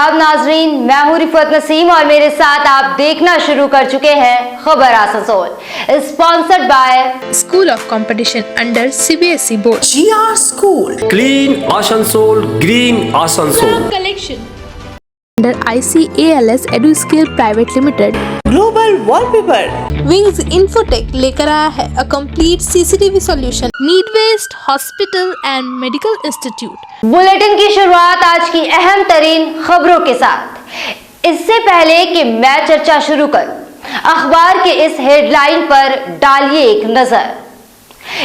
आदाब नाजरीन, मैं हूं रिफत नसीम और मेरे साथ आप देखना शुरू कर चुके हैं खबर Asansol, sponsored by School of Competition under CBSE Board. GR School. Clean Asansol, Green Asansol. Collection under ICALS EduScale Private Limited. Global Wallpaper. Wings Infotech लेकर आया है a complete CCTV solution. Need Waste Hospital and Medical Institute. Bulletin की शुरुआत आज की अहम तरीन खबरों के साथ। इससे पहले कि मैं चर्चा शुरू करूं, अखबार के इस हेडलाइन पर डालिए एक नजर।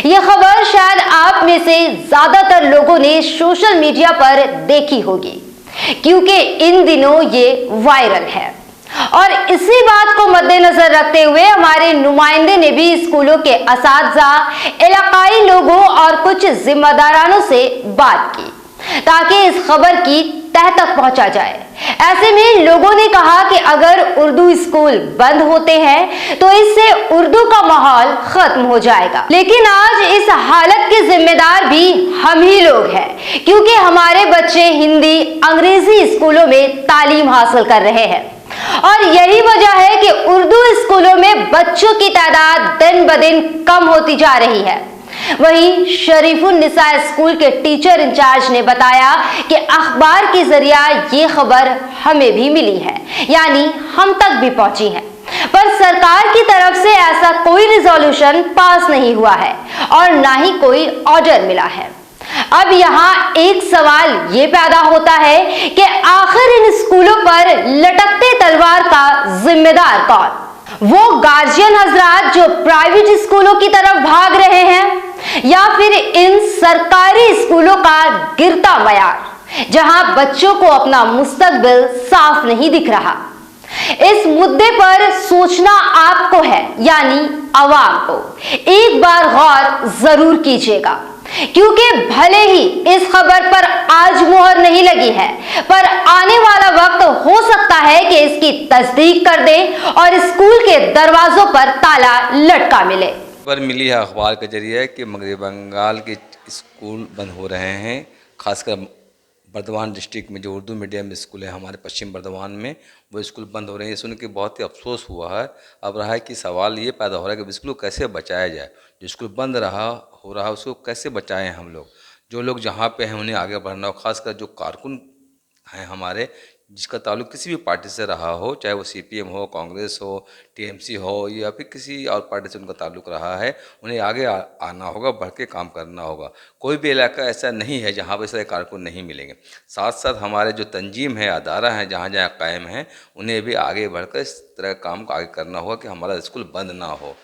यह खबर शायद आप में से ज्यादातर लोगों ने सोशल मीडिया पर देखी होगी, क्योंकि इन दिनों ये वायरल है और इसी बात को मद्देनजर रखते हुए हमारे नुमाइंदे ने भी स्कूलों के असातिज़ा, इलाकाई लोगों और कुछ जिम्मेदारानों से बात की ताकि इस खबर की तह तक पहुंचा जाए। ऐसे में लोगों ने कहा कि अगर उर्दू स्कूल बंद होते हैं तो इससे उर्दू का माहौल खत्म हो जाएगा। लेकिन आज इस हालत के जिम्मेदार भी हम ही लोग हैं, क्योंकि हमारे बच्चे हिंदी, अंग्रेजी स्कूलों में तालीम हासिल कर रहे हैं और यही वजह है कि उर्दू स्कूलों में बच्चों की तादाद दिन ब दिन कम होती जा रही है। वहीं शरीफुन निसा स्कूल के टीचर इंचार्ज ने बताया कि अखबार के जरिया ये खबर हमें भी मिली है, यानी हम तक भी पहुंची है, पर सरकार की तरफ से ऐसा कोई रिजोल्यूशन पास नहीं हुआ है और ना ही कोई ऑर्डर मिला है। अब यहाँ एक सवाल ये पैदा होता है कि आखिर इन स्कूलों पर लटकते तलवार का जिम्मेदार कौन? वो गार्जियन हजरात जो प्राइवेट स्कूलों की तरफ भाग रहे हैं, या फिर इन सरकारी स्कूलों का गिरता मयार, जहां बच्चों को अपना मुस्तकबिल साफ नहीं दिख रहा। इस मुद्दे पर सोचना आपको है, यानी अवाम को। एक बार गौर जरूर कीजिएगा, क्योंकि भले ही इस खबर पर आज मोहर नहीं लगी है, पर आने वाला वक्त हो सकता है कि इसकी तस्दीक कर दे और स्कूल के दरवाजों पर ताला लटका मिले। खबर मिली है अखबार के जरिए कि मगरबी बंगाल के स्कूल बंद हो रहे हैं, खासकर बर्दवान डिस्ट्रिक्ट में जो उर्दू मीडियम स्कूल है हमारे पश्चिम बर्दवान में, वो स्कूल बंद हो रहे हैं। ये सुन के बहुत ही अफसोस हुआ है। अब रहा है कि सवाल ये पैदा हो रहा है कि स्कूल कैसे बचाया जाए। जो स्कूल बंद हो रहा है उसको कैसे बचाएं हम लोग, जो लोग जहाँ पे हैं उन्हें आगे बढ़ना हो। खासकर जो कारकुन हैं हमारे, जिसका ताल्लुक किसी भी पार्टी से रहा हो, चाहे वो CPM हो, कांग्रेस हो, TMC हो या फिर किसी और पार्टी से उनका ताल्लुक रहा है, उन्हें आगे आना होगा, बढ़ के काम करना होगा। कोई भी इलाका ऐसा नहीं है जहाँ पर ऐसे कारकुन नहीं मिलेंगे। साथ साथ हमारे जो तंजीम है, अदारा हैं, जहाँ जहाँ कायम हैं, उन्हें भी आगे बढ़कर इस तरह का काम आगे करना होगा कि हमारा स्कूल बंद ना हो।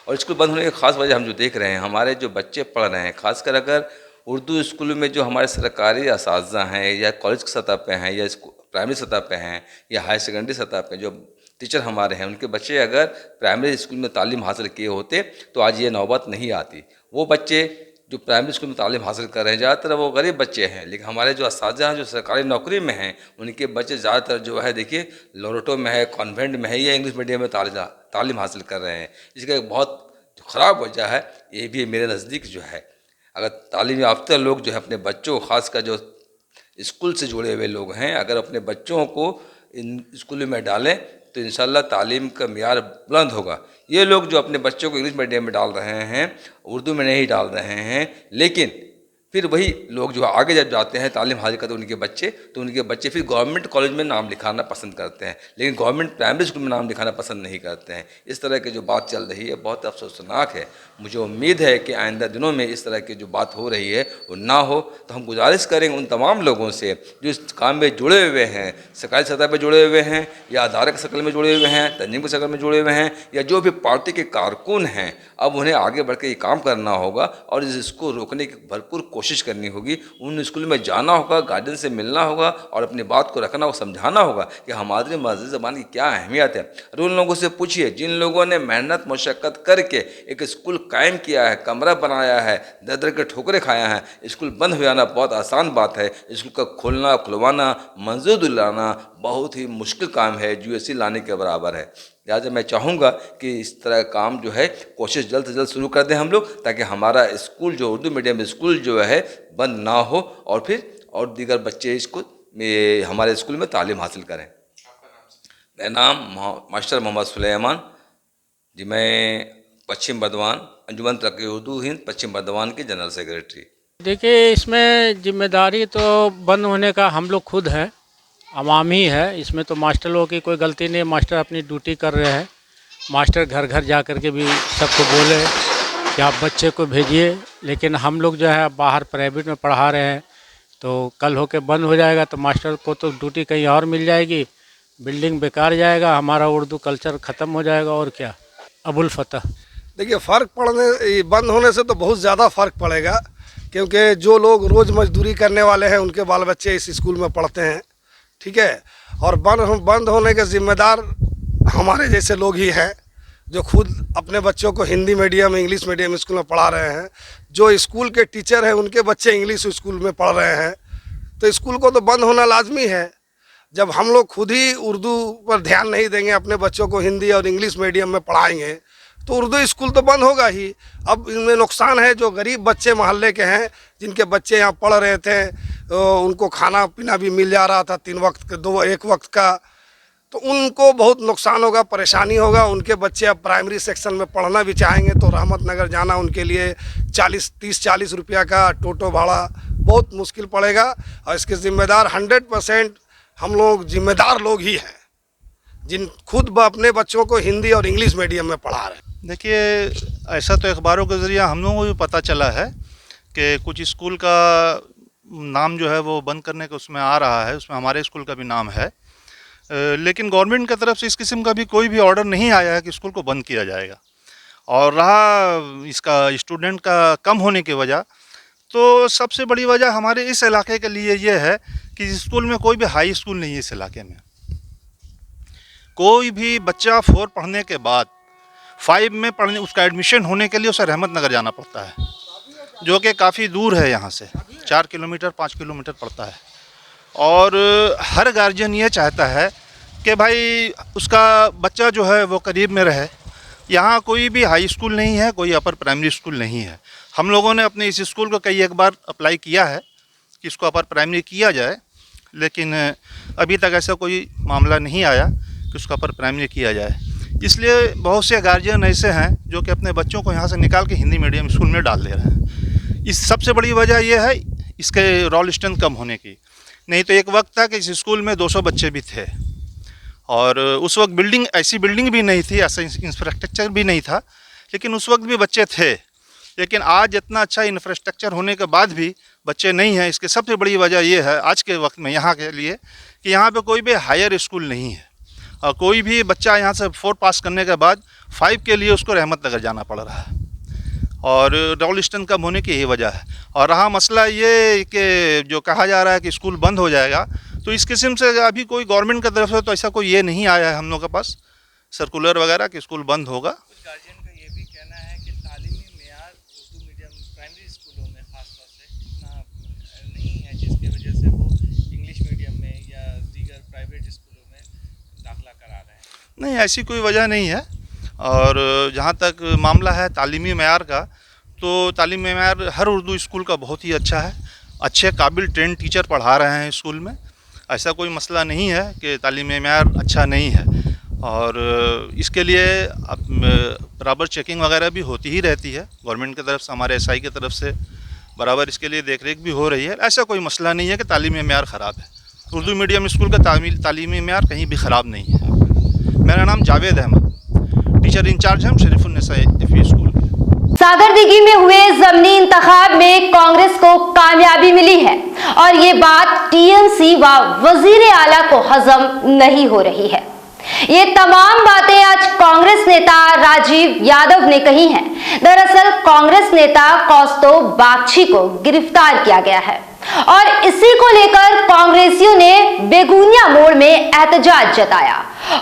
और स्कूल बंद होने की ख़ास वजह हम जो देख रहे हैं, हमारे जो बच्चे पढ़ रहे हैं, खासकर अगर उर्दू स्कूल में जो हमारे सरकारी असातिज़ा हैं या कॉलेज की सतह पे हैं या प्राइमरी सतह पे हैं या हाई सेकेंडरी सतह पे जो टीचर हमारे हैं, उनके बच्चे अगर प्राइमरी स्कूल में तालीम हासिल किए होते तो आज ये नौबत नहीं आती। वो बच्चे जो प्राइमरी स्कूल में तालीम हासिल कर रहे हैं, ज़्यादातर वो गरीब बच्चे हैं, लेकिन हमारे जो असातिज़ा हैं जो सरकारी नौकरी में हैं, उनके बच्चे ज़्यादातर जो है देखिए लोरेटो में है, कॉन्वेंट में है या इंग्लिश मीडियम में तालीम हासिल कर रहे हैं। इसका एक बहुत ख़राब वजह है, ये भी मेरे नज़दीक जो है, अगर तालीम याफ्ता लोग जो है अपने बच्चों को, खासकर जो स्कूल से जुड़े हुए लोग हैं, अगर अपने बच्चों को इन स्कूलों में डालें तो इंशाल्लाह तालीम का मियार बुलंद होगा। ये लोग जो अपने बच्चों को इंग्लिश मीडियम में डाल रहे हैं, उर्दू में नहीं डाल रहे हैं, लेकिन फिर वही लोग जो आगे जब जाते हैं तालीम हासिल करते हैं उनके बच्चे फिर गवर्नमेंट कॉलेज में नाम लिखाना पसंद करते हैं, लेकिन गवर्नमेंट प्राइमरी स्कूल में नाम लिखाना पसंद नहीं करते हैं। इस तरह की जो बात चल रही है बहुत अफसोसनाक है। मुझे उम्मीद है कि आइंदा दिनों में इस तरह की जो बात हो रही है वो ना हो। तो हम गुजारिश करेंगे उन तमाम लोगों से जो इस काम में जुड़े हुए हैं, सरकारी सतह पर जुड़े हुए हैं या अदारे की शक्ल में जुड़े हुए हैं, तंजीम की शक्ल में जुड़े हुए हैं, या जो भी पार्टी के कारकुन हैं, अब उन्हें आगे बढ़ के ये काम करना होगा और इसको रोकने की भरपूर कोशिश करनी होगी। उन स्कूल में जाना होगा, गार्जियन से मिलना होगा और अपनी बात को रखना होगा, समझाना होगा कि हमारी मादरी ज़बान की क्या अहमियत है। और उन लोगों से पूछिए जिन लोगों ने मेहनत मशक्क़त करके एक स्कूल कायम किया है, कमरा बनाया है, दर दर के ठोकरें खाया है। स्कूल बंद हो जाना बहुत आसान बात है, स्कूल का खोलना खुलवाना, मंजूर दिलाना बहुत ही मुश्किल काम है, GSC लाने के बराबर है। लिहाजा मैं चाहूँगा कि इस तरह का काम जो है कोशिश जल्द से जल्द शुरू कर दें हम लोग, ताकि हमारा स्कूल जो उर्दू मीडियम स्कूल जो है बंद ना हो और फिर और दीगर बच्चे इसको में हमारे स्कूल में तालीम हासिल करें। मेरा नाम मास्टर मोहम्मद सुलेमान जी, मैं पश्चिम बर्दवान अंजुमन तरक्की उर्दू हिंद पश्चिम बर्दवान के जनरल सेक्रेटरी। देखिए, इसमें जिम्मेदारी तो बंद होने का हम लोग खुद है, आवाम ही है। इसमें तो मास्टर लोगों की कोई गलती नहीं, मास्टर अपनी ड्यूटी कर रहे हैं। मास्टर घर घर जा कर के भी सबको बोले कि आप बच्चे को भेजिए, लेकिन हम लोग जो है बाहर प्राइवेट में पढ़ा रहे हैं, तो कल होके बंद हो जाएगा तो मास्टर को तो ड्यूटी कहीं और मिल जाएगी, बिल्डिंग बेकार जाएगा, हमारा उर्दू कल्चर ख़त्म हो जाएगा। और क्या। अबुल फतह। देखिए, फ़र्क बंद होने से तो बहुत ज़्यादा फ़र्क पड़ेगा, क्योंकि जो लोग रोज़ मजदूरी करने वाले हैं उनके बाल बच्चे इस स्कूल में पढ़ते हैं, ठीक है। और बंद होने के ज़िम्मेदार हमारे जैसे लोग ही हैं, जो खुद अपने बच्चों को Hindi medium English medium school में पढ़ा रहे हैं। जो स्कूल के टीचर हैं उनके बच्चे इंग्लिश स्कूल में पढ़ रहे हैं, तो स्कूल को तो बंद होना लाजमी है। जब हम लोग खुद ही उर्दू पर ध्यान नहीं देंगे, अपने बच्चों को हिंदी और इंग्लिश मीडियम में पढ़ाएंगे, तो उर्दू स्कूल तो बंद होगा ही। अब इनमें नुकसान है, जो गरीब बच्चे मोहल्ले के हैं, जिनके बच्चे यहाँ पढ़ रहे थे, उनको खाना पीना भी मिल जा रहा था 3 वक्त एक वक्त का, तो उनको बहुत नुकसान होगा, परेशानी होगा। उनके बच्चे अब प्राइमरी सेक्शन में पढ़ना भी चाहेंगे तो रहमत नगर जाना उनके लिए 30-40 रुपया का टोटो भाड़ा बहुत मुश्किल पड़ेगा। और इसके ज़िम्मेदार 100% हम लोग जिम्मेदार लोग ही हैं, जिन खुद अपने बच्चों को हिंदी और इंग्लिश मीडियम में पढ़ा रहे हैं। देखिए, ऐसा तो अखबारों के ज़रिए हम लोगों को भी पता चला है कि कुछ स्कूल का नाम जो है वो बंद करने का उसमें आ रहा है, उसमें हमारे स्कूल का भी नाम है, लेकिन गवर्नमेंट की तरफ से इस किस्म का भी कोई भी ऑर्डर नहीं आया है कि स्कूल को बंद किया जाएगा। और रहा इसका स्टूडेंट का कम होने की वजह, तो सबसे बड़ी वजह हमारे इस इलाके के लिए ये है कि स्कूल में कोई भी हाई स्कूल नहीं है। इस इलाके में कोई भी बच्चा 4 पढ़ने के बाद 5 में पढ़ने उसका एडमिशन होने के लिए उसे रहमत नगर जाना पड़ता है, जो कि काफ़ी दूर है, यहाँ से 4 किलोमीटर 5 किलोमीटर पड़ता है। और हर गार्जियन ये चाहता है कि भाई उसका बच्चा जो है वो करीब में रहे। यहाँ कोई भी हाई स्कूल नहीं है, कोई अपर प्राइमरी स्कूल नहीं है। हम लोगों ने अपने इस स्कूल को कई एक बार अप्लाई किया है कि इसको अपर प्राइमरी किया जाए, लेकिन अभी तक ऐसा कोई मामला नहीं आया कि उसका अपर प्राइमरी किया जाए। इसलिए बहुत से गार्जियन ऐसे हैं जो कि अपने बच्चों को यहाँ से निकाल के हिंदी मीडियम स्कूल में डाल दे रहे हैं। इस सबसे बड़ी वजह यह है इसके रोल स्ट्रेंथ कम होने की। नहीं तो एक वक्त था कि इस स्कूल में 200 बच्चे भी थे, और उस वक्त ऐसी बिल्डिंग भी नहीं थी, ऐसा इंफ्रास्ट्रक्चर भी नहीं था, लेकिन उस वक्त भी बच्चे थे। लेकिन आज इतना अच्छा इंफ्रास्ट्रक्चर होने के बाद भी बच्चे नहीं हैं। इसकी सबसे बड़ी वजह यह है आज के वक्त में यहाँ के लिए कि यहाँ पे कोई भी हायर स्कूल नहीं है, और कोई भी बच्चा यहाँ से 4 पास करने के बाद 5 के लिए उसको रहमत नगर जाना पड़ रहा है, और रोल स्ट्रेंथ कम होने की यही वजह है। और रहा मसला ये कि जो कहा जा रहा है कि स्कूल बंद हो जाएगा, तो इस किस्म से अभी कोई गवर्नमेंट की तरफ से तो ऐसा कोई ये नहीं आया है हम लोग के पास सर्कुलर वगैरह कि स्कूल बंद होगा। कुछ गार्जियन का ये भी कहना है कि तालीमी मेयार उर्दू मीडियम प्राइमरी स्कूलों में ख़ासतौर से इतना नहीं है, जिसकी वजह से वो इंग्लिश मीडियम में या दीगर प्राइवेट स्कूलों में दाखिला करा रहे हैं। नहीं, ऐसी कोई वजह नहीं है। और जहाँ तक मामला है तालीमी मेयार का, तो तालीमी मेयार हर उर्दू स्कूल का बहुत ही अच्छा है। अच्छे काबिल ट्रेंड टीचर पढ़ा रहे हैं स्कूल में, ऐसा कोई मसला नहीं है कि तालीमी मेयार अच्छा नहीं है। और इसके लिए बराबर चेकिंग वगैरह भी होती ही रहती है गवर्नमेंट की तरफ से, हमारे SI की तरफ से बराबर इसके लिए देखरेख भी हो रही है। ऐसा कोई मसला नहीं है कि तालीमी मेयार ख़राब है। उर्दू मीडियम स्कूल का तालीमी मेयार कहीं भी ख़राब नहीं है। मेरा नाम जावेद अहमद, टीचर इंचार्ज हम शरीफुन्निसा FE स्कूल के। सागरदिघी में हुए ज़मीनी इंतखाब में कांग्रेस को कामयाबी मिली है, और ये बात TMC व वजीर आला को हजम नहीं हो रही है। ये तमाम बातें आज कांग्रेस नेता राजीव यादव ने कही हैं। दरअसल कांग्रेस नेता कौस्तुभ बागची को गिरफ्तार किया गया है, और इसी को लेकर कांग्रेसियों ने बेगुनिया मोड़ में एहतजाज जताया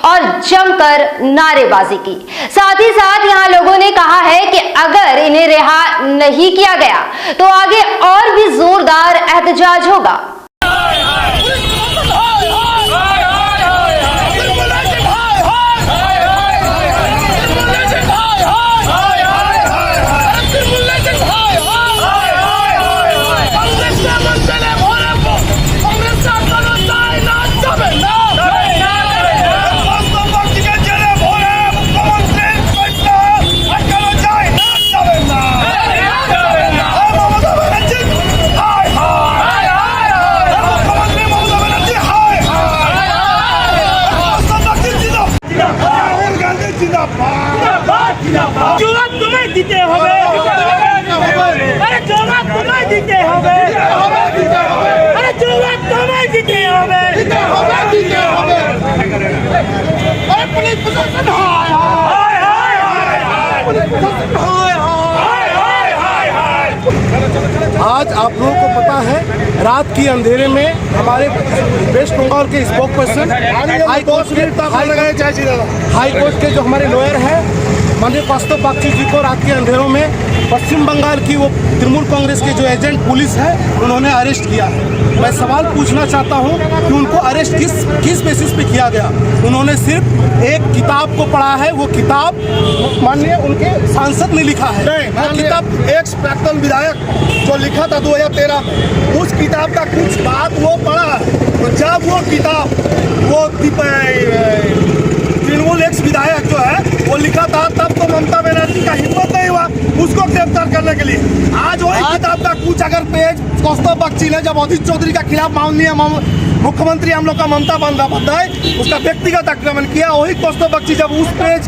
और जमकर नारेबाजी की। साथ ही साथ यहां लोगों ने कहा है कि अगर इन्हें रिहा नहीं किया गया तो आगे और भी जोरदार एहतजाज होगा। জবাব তোমায় দিতে হবে, আরে জবাব তোমায় দিতে হবে, আরে জবাব তোমায় দিতে হবে। পুলিশ প্রশাসন হায় হায় হায় হায় হায়, পুলিশ প্রশাসন হায় হায় হায় হায় হায়। आज आप लोगों को पता है रात की अंधेरे में हमारे वेस्ट बंगाल के स्पोक पर्सन हाई कोर्ट के जो हमारे लॉयर हैं माननीय कौस्तुभ बागची जी को रात के अंधेरों में पश्चिम बंगाल की वो तृणमूल कांग्रेस के जो एजेंट पुलिस है उन्होंने अरेस्ट किया है। मैं सवाल पूछना चाहता हूं कि उनको अरेस्ट किस बेसिस पे किया गया। उन्होंने सिर्फ एक किताब को पढ़ा है, वो किताब माननीय उनके सांसद ने लिखा है। वो किताब एक्स प्राक्तन विधायक जो लिखा था 2013 में, उस किताब का कुछ बात वो पढ़ा है। तो जब वो किताब वो तृणमूल एक्स विधायक जो है वो लिखा था, तब तो ममता बनर्जी का हिम्मत नहीं हुआ उसको गिरफ्तार करने के लिए। आज वही किताब का कुछ अगर पेज कौस्तुभ बागची ने जब अधीर चौधरी के खिलाफ माननीय मुख्यमंत्री हम लोग का ममता बंदोपाध्याय उसका व्यक्तिगत आक्रमण किया, वही कौस्तुभ बागची जब उस पेज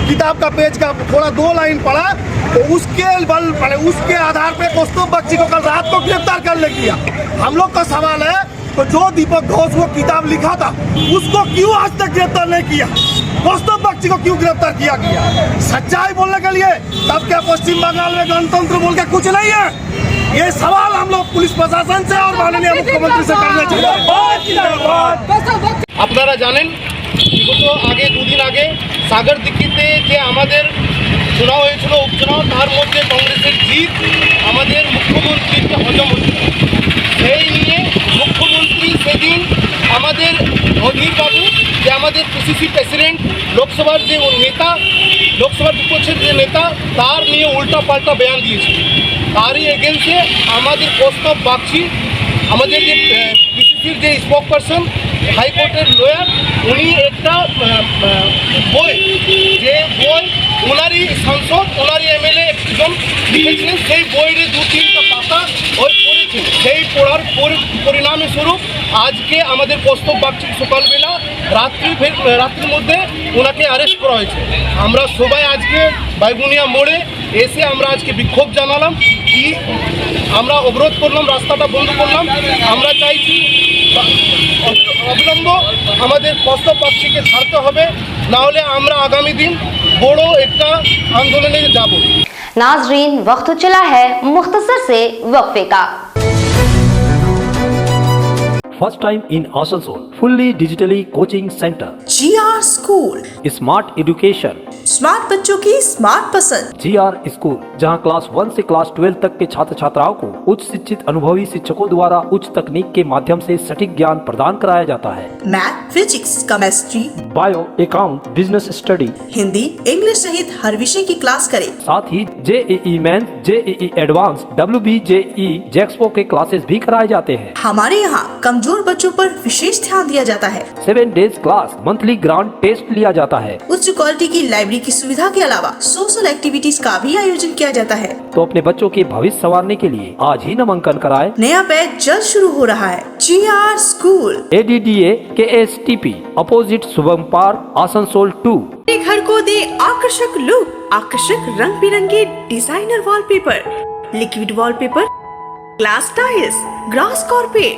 किताब का पेज का थोड़ा 2 लाइन पढ़ा तो उसके बल उसके आधार पे कौस्तुभ बागची को कल रात को गिरफ्तार करने किया। हम लोग का सवाल है तो जो दीपक घोष वो किताब लिखा था उसको क्यों आज तक गिरफ्तार नहीं किया, कौस्तुभ बागची को क्यों गिरफ्तार किया गया? सच्चाई बोलने के लिए तब क्या पश्चिम बंगाल में गणतंत्र बोल के कुछ नहीं है? ये सवाल हम लोग पुलिस प्रशासन से और माननीय मुख्यमंत्री से करना चाहिए। আপনারা জানেন বিগত আগে 2 দিন আগে সাগর দিঘিতে যে আমাদের চুনাव হয়েছিল উপচুনাव, তার মধ্যে কংগ্রেসের জিত আমাদের মুখ্যমন্ত্রীকে হজম হচ্ছিল। সেই নিয়ে মুখ্যমন্ত্রী সেদিন আমাদের অধীর বাবু যে আমাদের পিসিসি প্রেসিডেন্ট লোকসভার যে নেতা লোকসভার বিপক্ষের যে নেতা তার নিয়ে উল্টা পাল্টা বয়ান দিয়েছিল। তারই এগেন্সে আমাদের কৌস্তুভ বাগচি আমাদের যে পিসিসির যে স্পোক পারসন হাইকোর্টের লয়ার উনি একটা বই যে বই ওনারই সাংসদ ওনারই এমএলএ একজন লিখেছিলেন, সেই বইয়ের 2-3টা পাতা ওই পড়েছেন। সেই পড়ার পরিণামে স্বরূপ আজকে আমাদের কৌস্তুভ বাগচি সকালবেলা রাত্রির মধ্যে ওনাকে অ্যারেস্ট করা হয়েছে। আমরা সবাই আজকে বাইগুনিয়া মোড়ে এসে আমরা আজকে বিক্ষোভ জানালাম, কি আমরা অবরোধ করলাম, রাস্তাটা বন্ধ করলাম। আমরা চাইছি অবিলম্ব আমাদের কৌস্তুভ বাগচিকে ছাড়তে হবে, না হলে আমরা আগামী দিন বড় একটা আন্দোলনে যাব। नाजरीन, वक्त चला है मुख्तसर से वक्फे का। First time in Asansol, fully digitally coaching center, GR school, smart education, smart बच्चों की स्मार्ट पसंद। GR स्कूल, जहां क्लास 1 से क्लास 12 तक के छात्र छात्राओं को उच्च शिक्षित अनुभवी शिक्षकों द्वारा उच्च तकनीक के माध्यम से सटीक ज्ञान प्रदान कराया जाता है। Math, physics, chemistry, bio, account, business study, Hindi, English सहित हर विषय की क्लास करें। साथ ही JEE mains, JEE advance, WBJE, JEXPO के क्लासेस भी कराए जाते हैं। हमारे यहाँ कमजोर बच्चों पर विशेष ध्यान दिया जाता है। 7 days class, monthly grand test लिया जाता है। उच्च क्वालिटी की लाइब्रेरी की सुविधा के अलावा सोशल एक्टिविटीज का भी आयोजन किया जाता है। तो अपने बच्चों के भविष्य संवारने के लिए आज ही नामांकन कराएं। नया बैच जल्द शुरू हो रहा है। GR school, ADDA KSTP, opposite Shubham park, Asansol 2। अपने घर को दे आकर्षक लुक, आकर्षक रंग बिरंगे designer wallpaper, liquid wallpaper, glass tiles, grass carpet,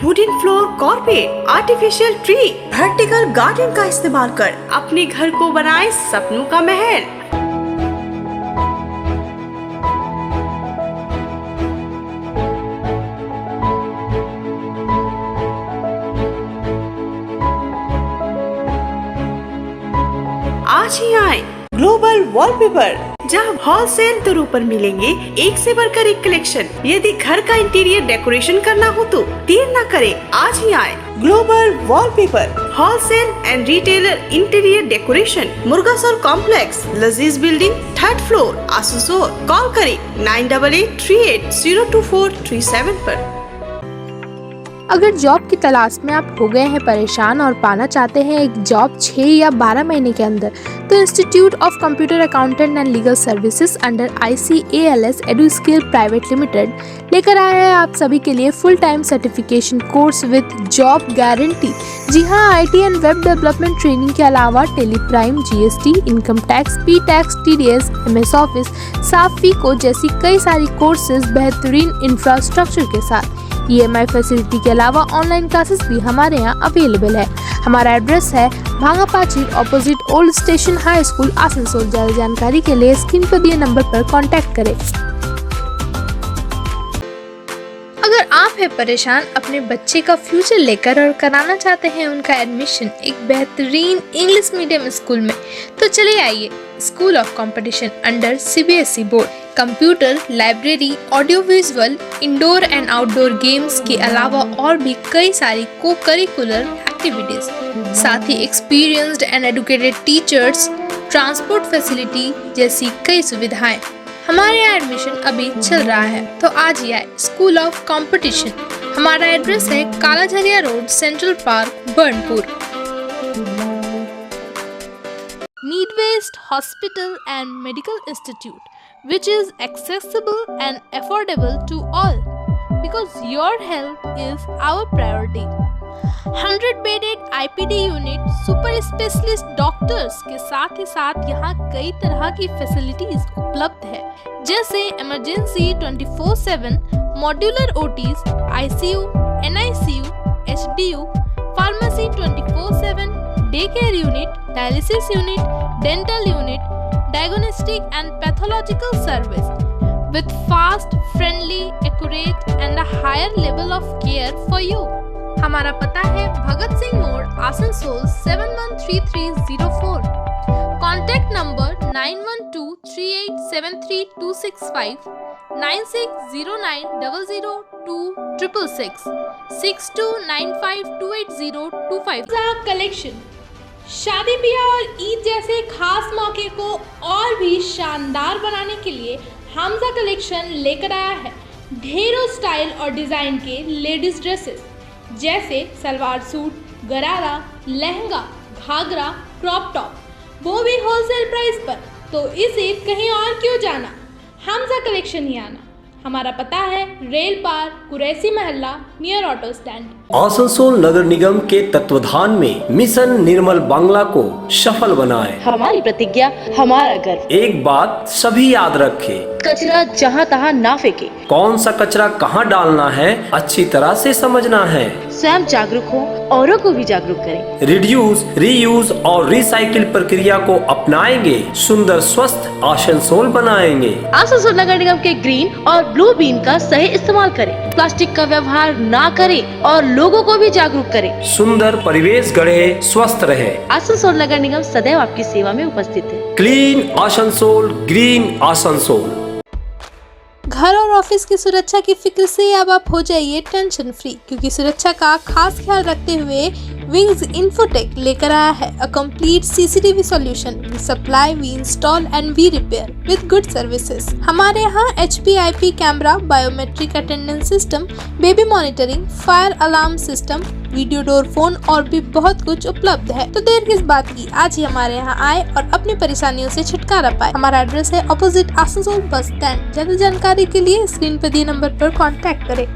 wooden floor carpet, artificial tree, vertical garden का इस्तेमाल कर अपने घर को बनाए सपनों का महल। आज ही आए ग्लोबल वॉलपेपर, जहां होलसेल दरों पर मिलेंगे एक से बढ़कर एक कलेक्शन। यदि घर का इंटीरियर डेकोरेशन करना हो तो देर न करें, आज ही आए global wallpaper, wholesale and retailer interior decoration, Murgasol complex, Lazeez building, 3rd floor, Asansol. Call करें 9883802437 पर। अगर जॉब की तलाश में आप हो गए हैं परेशान और पाना चाहते हैं एक जॉब 6 या 12 महीने के अंदर, तो institute of computer accountant and legal services under ICALS Eduskill private limited लेकर आया है आप सभी के लिए full time certification course with job guarantee. जी हाँ, IT and web development training के अलावा Tally Prime, GST, income tax, P-टैक्स, TDS, MS ऑफिस, साफ फीको जैसी कई सारी कोर्सेज बेहतरीन इंफ्रास्ट्रक्चर के साथ। EMI फैसिलिटी के अलावा ऑनलाइन क्लासेस भी हमारे यहाँ अवेलेबल है। हमारा एड्रेस है Bhangapachi opposite old station high school Asansol. ज्यादा जानकारी के लिए स्क्रीन पर दिए नंबर पर कांटेक्ट करें। अगर आप है परेशान अपने बच्चे का फ्यूचर लेकर और कराना चाहते हैं उनका एडमिशन एक बेहतरीन इंग्लिश मीडियम स्कूल में, तो चलिए आइए school of competition under CBSE board. Computer, library, audio visual, indoor and outdoor games के अलावा और भी कई सारी को करिकुलर एक्टिविटीज, साथ ही experienced and educated teachers, transport facility जैसी कई सुविधाएं। हमारे यहाँ एडमिशन अभी चल रहा है, तो आज ही आए स्कूल ऑफ कंपटीशन। हमारा एड्रेस है Kalajharia Road, Central Park, Burnpur. Need-based Hospital and Medical Institute, which is accessible and affordable to all, because your health is our priority. 100-bedded IPD unit, super specialist doctors के साथ ही साथ यहाँ कई तरह की facilities उपलब्ध है, जैसे emergency 24/7, modular OTs, ICU, NICU, HDU, pharmacy 24/7, day care unit, dialysis unit, dental unit, diagnostic and pathological service with fast, friendly, accurate and a higher level of care for you. हमारा पता है भगत सिंह मोड़, Asansol 713304। Contact number 9123873265, 9609002666, 6295280255। Collection शादी ब्याह और ईद जैसे खास मौके को और भी शानदार बनाने के लिए हमजा कलेक्शन लेकर आया है ढेरों स्टाइल और डिज़ाइन के लेडीज ड्रेसेस, जैसे सलवार सूट, गरारा, लहंगा, घाघरा, क्रॉप टॉप, वो भी होलसेल प्राइस पर। तो इसे कहीं और क्यों जाना, हमजा कलेक्शन ही आना। हमारा पता है रेल पार, कुरैसी मोहल्ला, नियर ऑटो स्टैंड। आसनसोल नगर निगम के तत्वाधान में मिशन निर्मल बांग्ला को सफल बनाएं। हमारी प्रतिज्ञा, हमारा गर्व। एक बात सभी याद रखें, कचरा जहाँ तहाँ ना फेंके। कौन सा कचरा कहाँ डालना है अच्छी तरह से समझना है। स्वयं जागरूक हो, औरों को भी जागरूक करें। रिड्यूस, रीयूज और रिसाइकिल प्रक्रिया को अपनाएंगे, सुंदर स्वस्थ आसनसोल बनाएंगे। आसनसोल नगर निगम के ग्रीन और ब्लू बीन का सही इस्तेमाल करें, प्लास्टिक का व्यवहार ना करें और लोगों को भी जागरूक करें। सुंदर परिवेश गढ़े, स्वस्थ रहे। आसनसोल नगर निगम सदैव आपकी सेवा में उपस्थित है। Clean Asansol, green Asansol. घर और ऑफिस की सुरक्षा की फिक्र से अब आप हो जाइए टेंशन फ्री, क्योंकि सुरक्षा का खास ख्याल रखते हुए विंग्स इन्फोटेक लेकर आया है a complete CCTV solution. We supply, we install and we repair with good services. हमारे यहाँ HPIP camera, biometric attendance system, baby monitoring, fire alarm system, video door phone और भी बहुत कुछ उपलब्ध है। तो देर किस बात की, आज ही हमारे यहाँ आए और अपनी परेशानियों से छुटकारा पाए। हमारा एड्रेस है ऑपोजिट आसनसोल बस स्टैंड। ज्यादा जानकारी के लिए स्क्रीन पर दिए नंबर पर कांटेक्ट करें।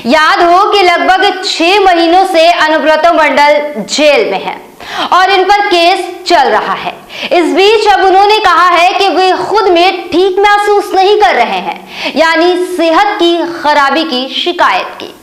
याद हो कि लगभग 6 महीनों से अनुव्रतो मंडल जेल में हैं और इन पर केस चल रहा है। इस बीच अब उन्होंने कहा है कि वे खुद में ठीक महसूस नहीं कर रहे हैं, यानी सेहत की खराबी की शिकायत की।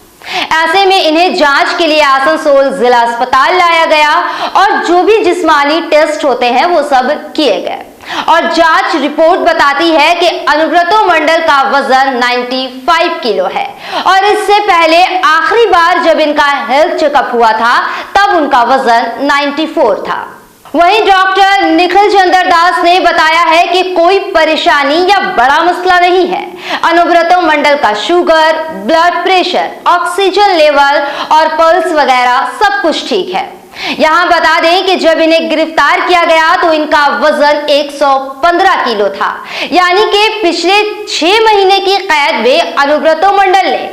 ऐसे में इन्हें जांच के लिए आसनसोल जिला अस्पताल लाया गया और जो भी जिस्मानी टेस्ट होते हैं वो सब किए गए और जांच रिपोर्ट बताती है कि अनुव्रतो मंडल का वजन 95 किलो है और इससे पहले आखिरी बार जब इनका हेल्थ चेकअप हुआ था तब उनका वजन 94 था। वहीं डॉक्टर निखिल चंद्र दास ने बताया है कि कोई परेशानी या बड़ा मसला नहीं है। अनुव्रतो मंडल का sugar, blood pressure, oxygen level और पल्स वगैरह सब कुछ ठीक है। यहाँ बता दें कि जब इन्हें गिरफ्तार किया गया तो इनका वजन 115 किलो था, यानी कि पिछले 6 महीने की कैद में अनुव्रतो मंडल ने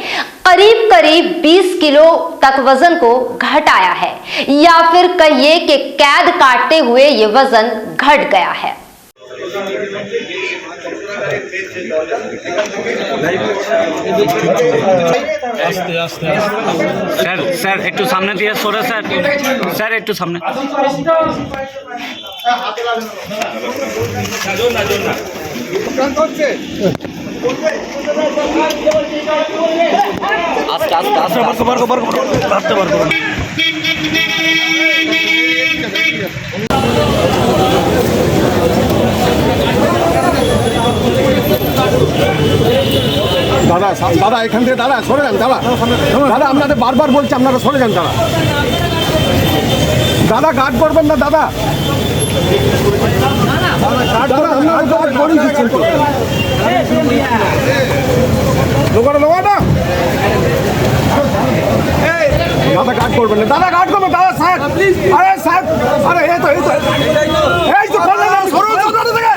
करीब करीब 20 किलो तक वजन को घटाया है, या फिर कहिए कि कैद काटते हुए ये वजन घट गया है। স্যার স্যার একটু সামনে দিয়ে সরে স্যার, স্যার একটু সামনে। আস্তে আস্তে আস্তে আসতে পারবো। দাদা দাদা এখান থেকে দাদা সরে যান, দাদা দাদা আপনাদের বারবার বলছি আপনারা সরে যান, দাদা দাদা গার্ড করবেন না, দাদা দাদা গার্ড করবেন না, দাদা গার্ড করবেন, দাদা সাহেব, আরে সাহেব, আরে এই তো সরুন থেকে,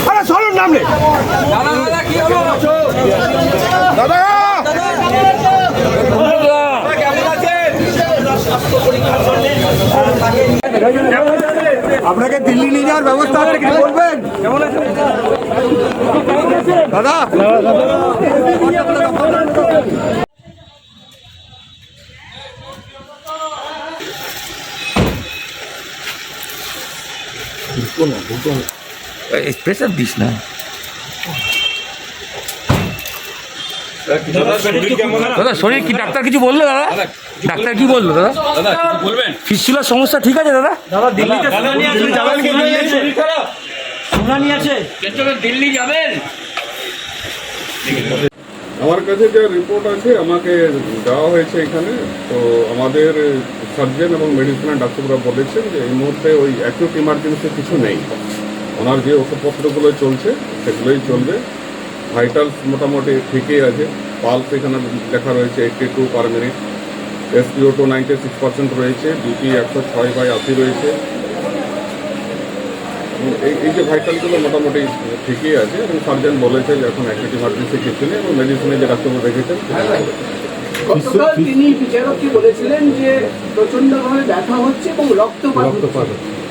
আরে সরুন নামলে দাদা আপনাকে দিল্লি নিয়ে যাওয়ার ব্যবস্থা আছে, কিছু বলবেন দাদা? প্রেসার দিস না। দাদা শরীর কি, ডাক্তার কিছু বললো? দাদা ডাক্তার কি বললো? দাদা বলবেন ফিস্টুলার সমস্যা ঠিক আছে? দাদা দাদা দিল্লিতে দিল্লি যাবেন? আমার কাছে যে রিপোর্ট আছে আমাকে দেওয়া হয়েছে এখানে, তো আমাদের সার্জন এবং মেডিসিনাল ডাক্তাররা বলেছেন যে এই মুহূর্তে ওই অ্যাকিউট ইমার্জেন্সি কিছু নেই, ওনার যে ওষুধপত্রগুলো চলছে সেগুলোই চলবে। ভাইটালস মোটামুটি ঠিকই আছে, পালস এখানে লেখা রয়েছে 82 পার মিনিট, SpO2 96% রয়েছে, BP 106/80 রয়েছে। এই যে ভাইটালগুলো মোটামুটি ঠিকই আছে এবং সার্জন বলেছে যে এখন অ্যাকিউট ইমার্জেন্সি কিছু নেই এবং মেডিসিনে যে ডাক্তারবাবু রেখেছেন। গতকাল তিনি বিচারককে বলেছিলেন যে প্রচন্ডভাবে ব্যথা হচ্ছে এবং রক্তপাত,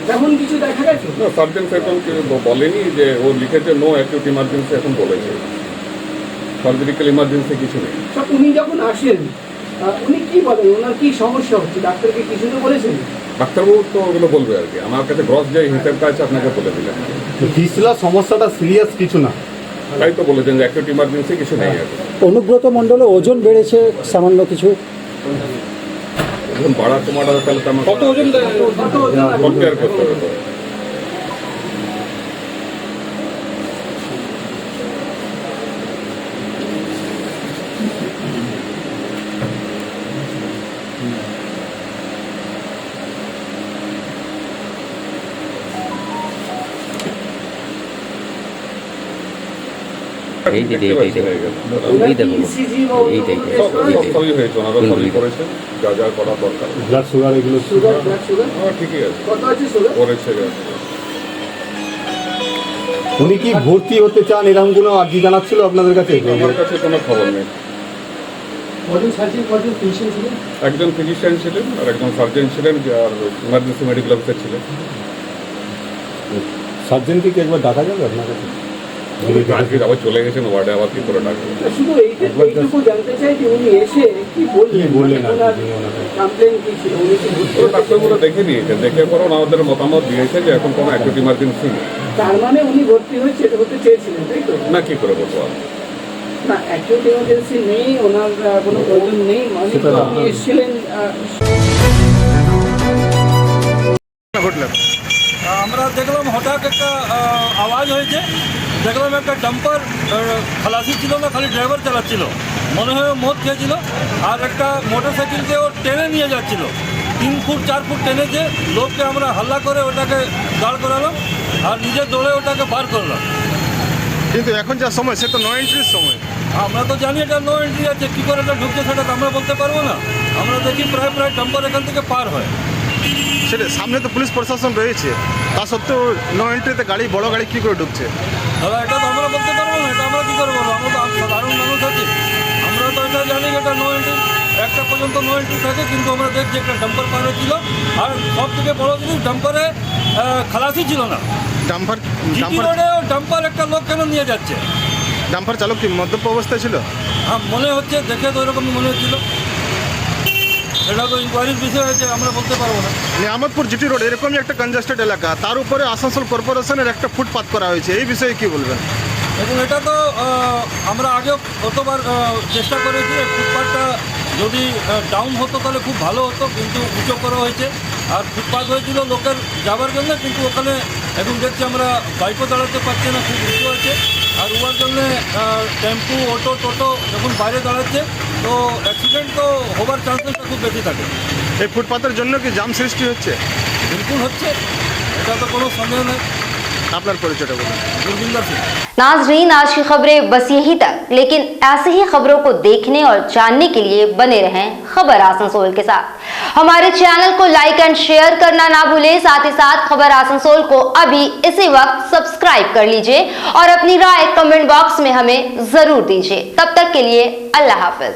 তেমন কিছু দেখা গেছে না, সার্জন সেরকম বলেনি, যে ও লিখেছে নো অ্যাকিউট ইমার্জেন্সি, এখন বলেছে সার্জারিক্যাল ইমার্জেন্সি কিছু নেই। উনি যখন আসেন উনি কি বলেন, ওনার কি সমস্যা হচ্ছে, ডাক্তারকে কিছু তো বলেছেন? ডাক্তারবাবু তো ওগুলো বলবে আর কি, আমার কাছে গ্রস যে হিসেবটা আছে আপনাকে বলে দিলেন। ফিস্টুলার সমস্যাটা সিরিয়াস কিছু না, তাই তো বলেছেন যে অ্যাকিউট ইমার্জেন্সি কিছু নেই আর কি। অনুব্রত মণ্ডলের ওজন বেড়েছে সামান্য কিছু, এখন বাড়া কমাটা তাহলে তো আমার কত ওজন কম্পেয়ার করতে হবে। তো এই যে সবই হয়েছে, ওনারা সবই করেছেন যা যা করা দরকার। ব্লাড সুগার এগুলো ঠিকই আছে, কত আছে সুগার? করেছে। উনি কি ভর্তি হতে চান এরকম কোনো আর্জি জানাচ্ছিল আপনাদের কাছে? আমার কাছে কোনো খবর নেই। কজন সার্জন, কজন ফিজিশিয়ান ছিলেন? একজন ফিজিশিয়ান ছিলেন আর একজন সার্জন ছিলেন, আর ইমার্জেন্সি মেডিকেল অফিসার ছিলেন। সার্জনকে কি একবার ডাকা যাবে আপনার কাছে? আজকে আবার চলে গেছেন ওয়ার্ডে, আবার কি করে ডাকবেন? শুধু এইটুকু জানতে চাই যে উনি এসে কি বললেন, কমপ্লেন কি ছিল, উনি কি ডাক্তারগুলো দেখে নিয়েছেন, দেখে পরে আমাদের মতামত দিয়েছে যে এখন কোনো অ্যাকিউট ইমার্জেন্সি নেই। তার মানে উনি ভর্তি হয়েছে হতে চেয়েছিলেন, তাই তো? না, কি করে বলবো না, অ্যাকিউট ইমার্জেন্সি নেই, ওনার কোনো প্রয়োজন নেই, মানে আপনি এসেছিলেন। আমরা দেখলাম হঠাৎ একটা আওয়াজ হয়েছে, দেখলাম একটা ডাম্পার খালাসি ছিল না, খালি ড্রাইভার চালাচ্ছিল, মনে হয় মদ খেয়েছিল, আর একটা মোটরসাইকেলকে ও টেনে নিয়ে যাচ্ছিল, 3 ফুট 4 ফুট টেনেছে। লোককে আমরা হাল্লা করে ওটাকে দাঁড় করালাম আর নিজের দৌড়ে ওটাকে বার করলাম। কিন্তু এখন যা সময়, সে তো নো এন্ট্রির সময়। আমরা তো জানি এটা নো এন্ট্রি আছে, কী করে এটা ঢুকছে সেটা তো আমরা বলতে পারবো না। আমরা দেখি প্রায় ডাম্পার এখান থেকে পার হয়। সেটা সামনে তো পুলিশ প্রশাসন রয়েছে, তা সত্ত্বেও নো এন্ট্রিতে গাড়ি, বড় গাড়ি কী করে ঢুকছে? দাদা এটা তো আমরা বলতে পারবো না, এটা আমরা কী করে বলবো? আমরা তো সাধারণ মানুষ আছি, আমরা তো এটা জানি এটা নো এন্ট্রি, একটা পর্যন্ত নো এন্ট্রি থাকে, কিন্তু আমরা দেখছি একটা ডাম্পার পার হয়েছিল। আর সব থেকে বড় জিনিস, ডাম্পারে খালাসি ছিল না। ডাম্পার ডাম্পার একটা লোক কেন নিয়ে যাচ্ছে? ডাম্পার চালক কি মদ্যপ অবস্থায় ছিল? হ্যাঁ মনে হচ্ছে, দেখে তো এরকমই মনে হচ্ছিল। এটা তো ইনকোয়ারির বিষয় হয়েছে, আমরা বলতে পারবো না। নিয়ামতপুর জিটি রোড এরকমই একটা কনজেস্টেড এলাকা, তার উপরে আসানসোল কর্পোরেশনের একটা ফুটপাত করা হয়েছে, এই বিষয়ে কি বলবেন? এবং এটা তো আমরা আগেও কতবার চেষ্টা করেছি, ফুটপাথটা যদি ডাউন হতো তাহলে খুব ভালো হতো, কিন্তু উঁচু করা হয়েছে। আর ফুটপাথ হয়েছিল লোকের যাওয়ার জন্য, কিন্তু ওখানে এখন দেখছি আমরা বাইকও দাঁড়াতে পারছি না, খুব উঁচু আছে। আর ওর জন্যে টেম্পু, অটো, টোটো যখন বাইরে দাঁড়াচ্ছে, তো অ্যাক্সিডেন্ট তো হবার চান্সেসটা খুব বেশি থাকে। এই ফুটপাথের জন্য কি জাম সৃষ্টি হচ্ছে? बिल्कुल হচ্ছে, এটা তো কোনো সন্দেহ নেই। আপনার পরিচয়টা বলুন। गुरविंदर सिंह। नाजरीन, आज की खबरें बस यही तक, लेकिन ऐसे ही खबरों को देखने और जानने के लिए बने रहें खबर आसनसोल के साथ। हमारे चैनल को लाइक एंड शेयर करना ना भूलें, साथ ही साथ खबर आसनसोल को अभी इसी वक्त सब्सक्राइब कर लीजिए और अपनी राय कमेंट बॉक्स में हमें जरूर दीजिए। तब तक के लिए अल्लाह हाफिज।